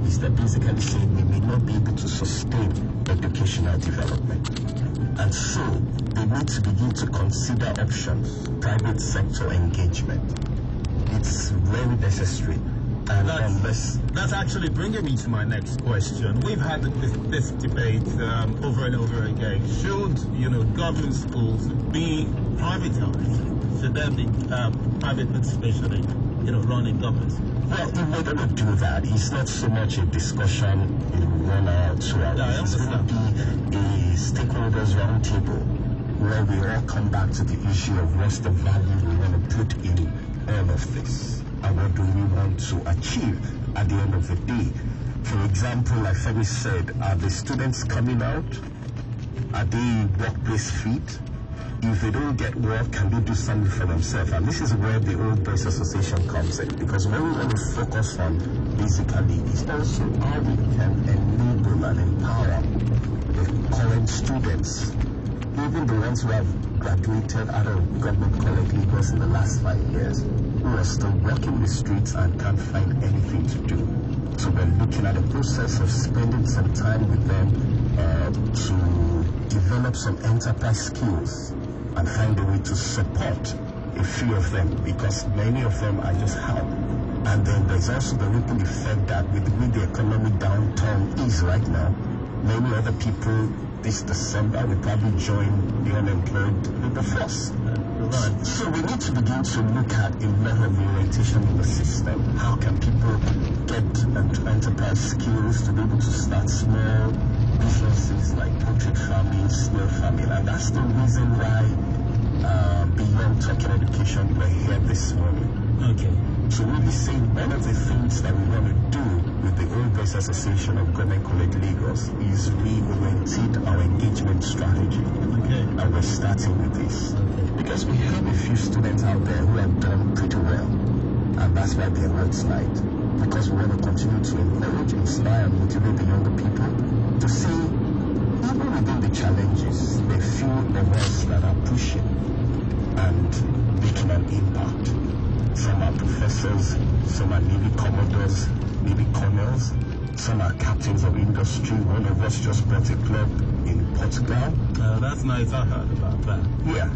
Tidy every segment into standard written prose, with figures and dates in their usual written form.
is they're basically saying we may not be able to sustain educational development. And so they need to begin to consider options, private sector engagement. It's very necessary. And that's actually bringing me to my next question. We've had this debate over and over again. Should, government schools be privatized? Should there be private participation in running governments? Well, if we're going to do that, it's not so much a discussion in 1 hour, 2 hours. It's going to be a stakeholders roundtable where we all come back to the issue of what's the value we want to put in all of this. And what do we want to achieve at the end of the day? For example, like Femi said, are the students coming out? Are they workplace fit? If they don't get work, can they do something for themselves? And this is where the Old Boys Association comes in. Because what we want to focus on, basically, is also how we can enable and empower the current students, even the ones who have graduated out of government college Lagos in the last 5 years, who are still working the streets and can't find anything to do. So we're looking at the process of spending some time with them to develop some enterprise skills and find a way to support a few of them, because many of them are just help. And then there's also the ripple effect that with the economic downturn is right now, many other people this December will probably join the unemployed labor force. Right. So we need to begin to look at a lot of orientation in the system. How can people get enterprise skills to be able to start small businesses like poultry farming, snail farming? And that's the reason why beyond talking education, we're here this morning. Okay. So we'll be saying one of the things that we want to do with the Old Boys Association of Government College Lagos is reorientate our engagement strategy. Okay. And we're starting with this. Okay. Because we have a few students out there who have done pretty well. And that's why they're out tonight. Because we want to continue to encourage, inspire, and motivate the younger people to see, even within the challenges, there are few of us that are pushing and making an impact. Some are professors, some are Navy commodores, Navy colonels, some are captains of industry. One of us just bought a club in Portugal. That's nice, I heard about that. Yeah,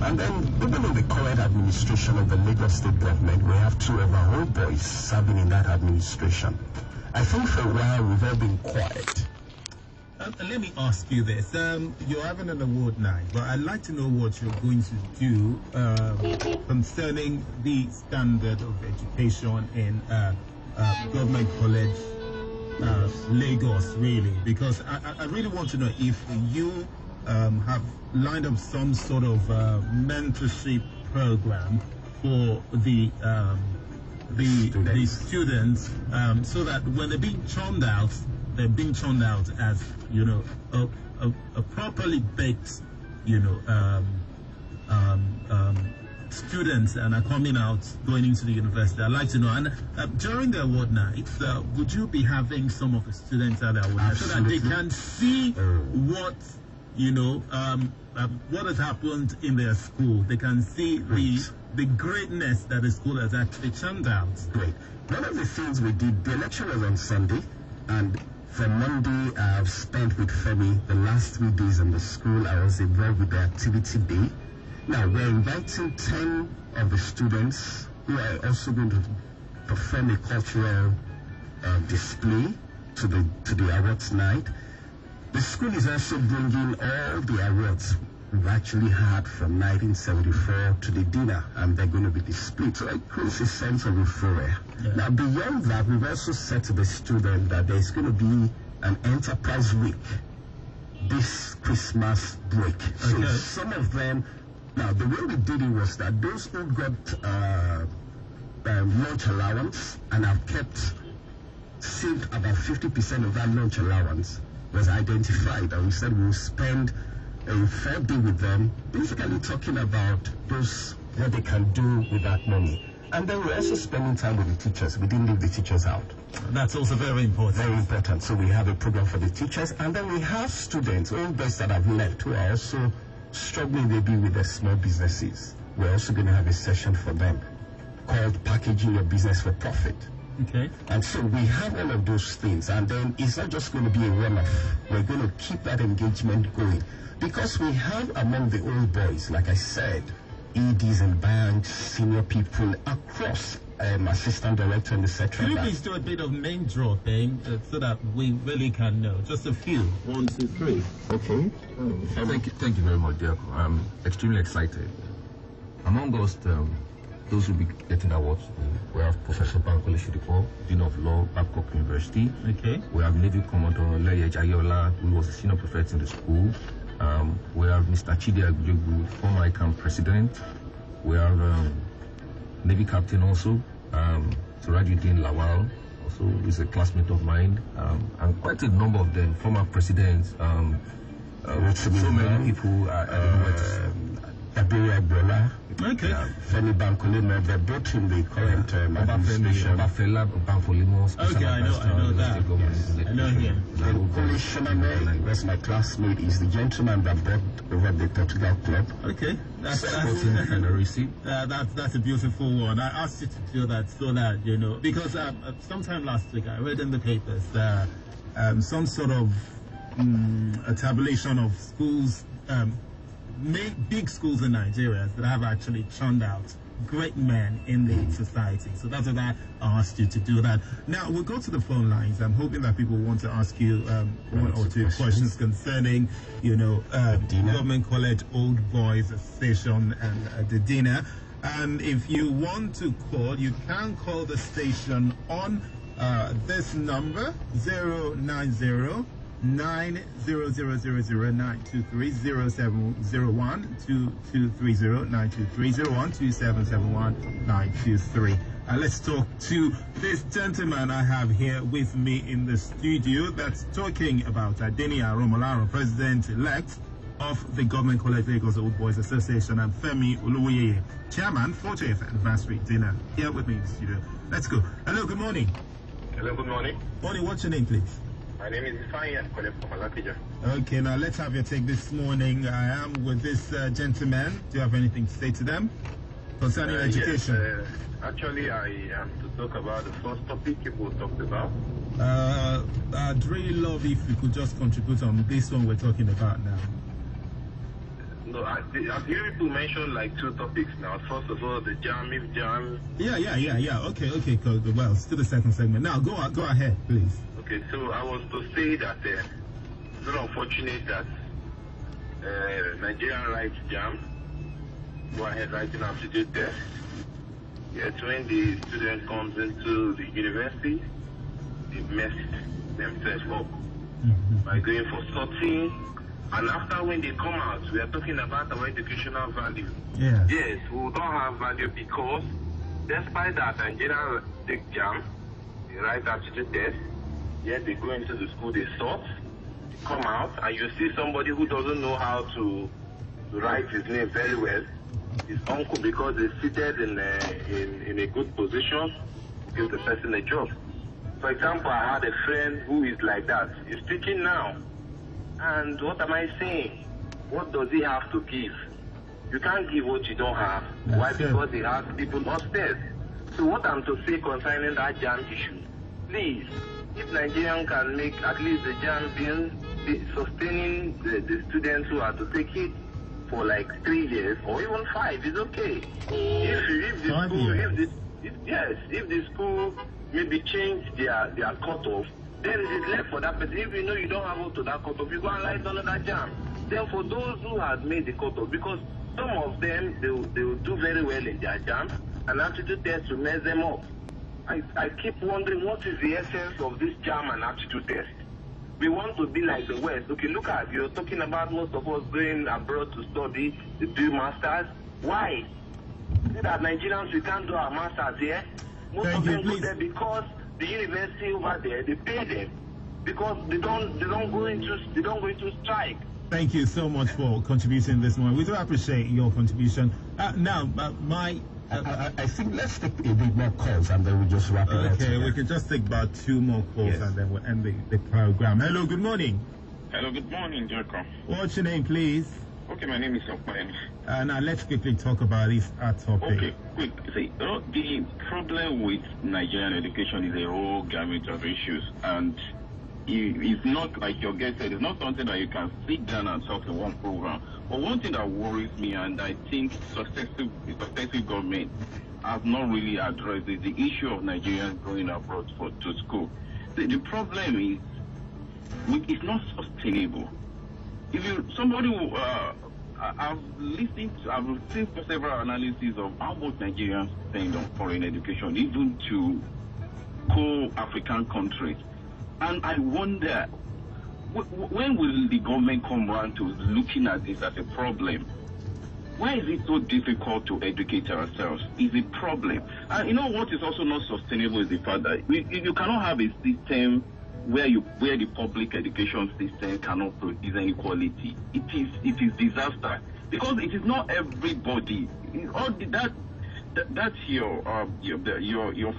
and then even in the current administration of the Lagos State government, we have 2 of our old boys serving in that administration. I think for a while we've all been quiet. Let me ask you this. You're having an award night, but I'd like to know what you're going to do concerning the standard of education in government college Lagos, really. Because I really want to know if you have lined up some sort of mentorship program for the students so that when they're being churned out, they're being churned out as, a properly baked, students and are coming out, going into the university. I'd like to know, and during the award night, would you be having some of the students at the award night so that they can see what, what has happened in their school? They can see the greatness that the school has actually churned out. Great. One of the things we did, the lecture was on Sunday, and from Monday, I've spent with Femi the last 3 days in the school. I was involved with the activity day. Now, we're inviting 10 of the students who are also going to perform a cultural display to the awards night. The school is also bringing all the awards we've actually had from 1974 to the dinner, and they're going to be displayed. So it creates a sense of euphoria. Yeah. Now, beyond that, we've also said to the student that there's going to be an enterprise week this Christmas break. So some of them, now the way we did it was that those who got lunch allowance and have saved about 50% of that lunch allowance was identified, and we said we'll spend a fair day with them, basically talking about what they can do with that money. And then we're also spending time with the teachers. We didn't leave the teachers out. That's also very important. Very important. So we have a program for the teachers, and then we have students, all those that have left, who are also struggling maybe with their small businesses. We're also going to have a session for them called Packaging Your Business for Profit. Okay. And so we have all of those things, and then it's not just going to be a one-off. We're going to keep that engagement going, because we have among the old boys, like I said, EDs in banks, senior people across, assistant director and etc. Can you please do a bit of name dropping so that we really can know? Just a few. 1, 2, 3. Okay. Thank you very much, Diako. I'm extremely excited. Among us, those who will be getting awards, we have Professor Bankole Shidipo, Dean of Law, Babcock University. Okay. We have Navy Commodore Olowoyeye Ayola, who was a senior prefect in the school. We have Mr. Chidi Agbogu, former ICAM president. We have Navy Captain also, Surajuddin Lawal, also is a classmate of mine, and quite a number of them, former presidents, so many people. I don't know where to say. Okay. Femi Bankole, they're both in the current administration. Okay, I know that. Yes. I know him. Kole that's my classmate, is the gentleman that brought over the Portugal club. Okay. That's a beautiful one. I asked you to do that so that, you know, because sometime last week I read in the papers some sort of a tabulation of schools, big schools in Nigeria that have actually churned out great men in the society. So that's why I asked you to do that. Now we'll go to the phone lines. I'm hoping that people want to ask you one or two questions concerning, you know, Government College Old Boys Association and the dinner. And if you want to call, you can call the station on this number 090 900-923-0701-2230-923-01-2771-923. Let's talk to this gentleman I have here with me in the studio that's talking about Niyi Aromolaran, President-elect of the Government College Lagos Old Boys Association, and Femi Olowoyeye, Chairman, 40th Anniversary Dinner, here with me in the studio. Let's go. Hello, good morning. Hello, good morning. Morning, what's your name, please? My name is Femi. I'm calling from Alakija. Okay, now let's have your take this morning. I am with this gentleman. Do you have anything to say to them concerning education? Yes, actually, I am to talk about the first topic people talked about. I'd really love if you could just contribute on this one we're talking about now. No, I hear people mention like two topics now. First of all, the jam. Yeah. Okay. Well, still the second segment. Now, go ahead, please. Okay, so I was to say that it's very unfortunate that Nigerian writes jam, go ahead writing aptitude test. Yet when the student comes into the university, they mess themselves up by going for sorting. And after when they come out, we are talking about our educational value. Yeah. Yes, we don't have value because despite that Nigerian take jam, they write aptitude test, yet they go into the school, they sort, they come out, and you see somebody who doesn't know how to write his name very well. His uncle, because he's seated in a good position, gives the person a job. For example, I had a friend who is like that. He's teaching now. And what am I saying? What does he have to give? You can't give what you don't have. Why? Because he has people upstairs. So what I'm to say concerning that jam issue, please, if Nigerian can make at least the jam be sustaining the students who are to take it for like 3 years or even 5, is okay. If the school maybe change their cutoff, then it is left for that person. If you know you don't have up to that cutoff, you go and write another jam. Then for those who have made the cutoff, because some of them, they will do very well in their jam, and aptitude test will mess them up. I keep wondering, what is the essence of this jam and aptitude test? We want to be like the West. Okay, look at, you're talking about most of us going abroad to study, to do masters. Why? See that Nigerians, we can't do our masters here. Most of them go there because the university over there, they pay them because they don't go into strike. Thank you so much for contributing this morning. We do appreciate your contribution. Now, I think let's take a bit more calls and then we'll just wrap it up. Okay, we can just take about 2 more calls and then we'll end the program. Hello, good morning. Hello, good morning, Jacob. What's your name, please? Okay, my name is Femi. Now let's quickly talk about this topic. Okay, quick. See, the problem with Nigerian education is a whole gamut of issues, and it's not like your guest said. It's not something that you can sit down and talk in one program. But one thing that worries me, and I think successive government have not really addressed, is the issue of Nigerians going abroad to school. The problem is it's not sustainable. If somebody I've seen several analyses of how much Nigerians spend on foreign education, even to co-African countries. And I wonder, when will the government come around to looking at this as a problem? Why is it so difficult to educate ourselves? Is a problem. And you know what is also not sustainable is the fact that you cannot have a system where the public education system cannot produce any quality. It is disaster, because it is not everybody. That's your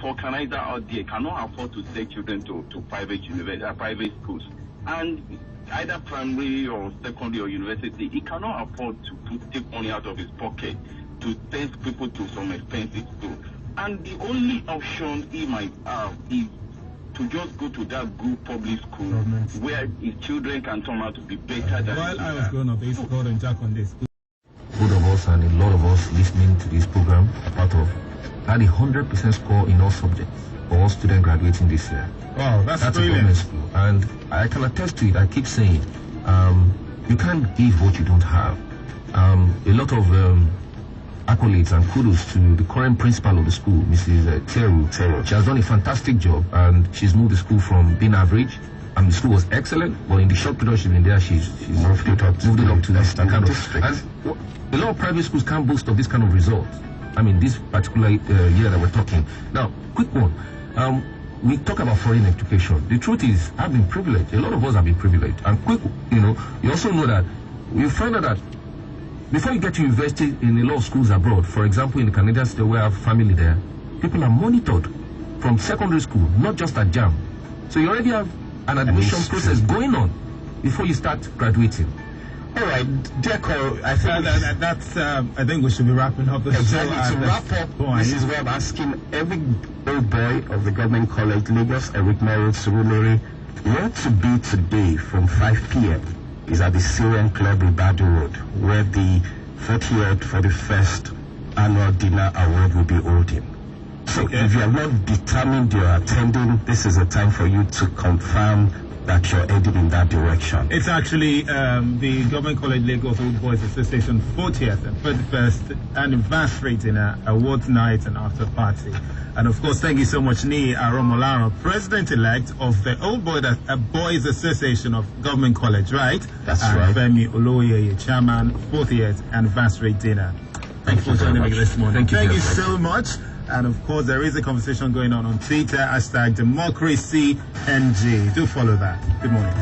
vulcanizer out there cannot afford to take children to private schools, and either primary or secondary or university, he cannot afford to take money out of his pocket to send people to some expensive school. And the only option he might have is to just go to that good public school where his children can turn out to be better than. While I was growing up, they used to call them Jack on this. Both of us and a lot of us listening to this program are part of had a 100% score in all subjects for all students graduating this year. Wow, that's a brilliant. government school, and I can attest to it. I keep saying, you can't give what you don't have. A lot of accolades and kudos to the current principal of the school, Mrs. Teru. She has done a fantastic job, and she's moved the school from being average. The school was excellent, but in the short period she's been there, she's moved it up to this kind of. And a lot of private schools can't boast of this kind of result. I mean, this particular year that we're talking. Now, quick one. We talk about foreign education. The truth is, I've been privileged. A lot of us have been privileged. And quick, you also know that you find out that before you get to university in a lot of schools abroad, for example, in the Canadian state where I have family there, people are monitored from secondary school, not just at JAM. So you already have an admission process going on before you start graduating. All right, Deco, I think I think we should be wrapping up the show. To wrap up, this is where I'm asking every old boy of the Government College, Lagos, Eric Merritt, Surulere, where to be today from 5 p.m. is at the Syrian Club Ibadu Road, where the 41st annual dinner award will be holding. So if you are not determined you are attending, this is a time for you to confirm that you're heading in that direction. It's actually the Government College Lagos Old Boys Association 40th and 31st anniversary dinner, awards night and after party. And of course, thank you so much, Niyi Aromolaran, President-elect of the Old Boys Association of Government College, right? That's right. Femi Olowoyeye, Chairman, 40th anniversary dinner. Thanks for joining me this morning. Thank you so much. And of course, there is a conversation going on Twitter, #DemocracyNG. Do follow that. Good morning.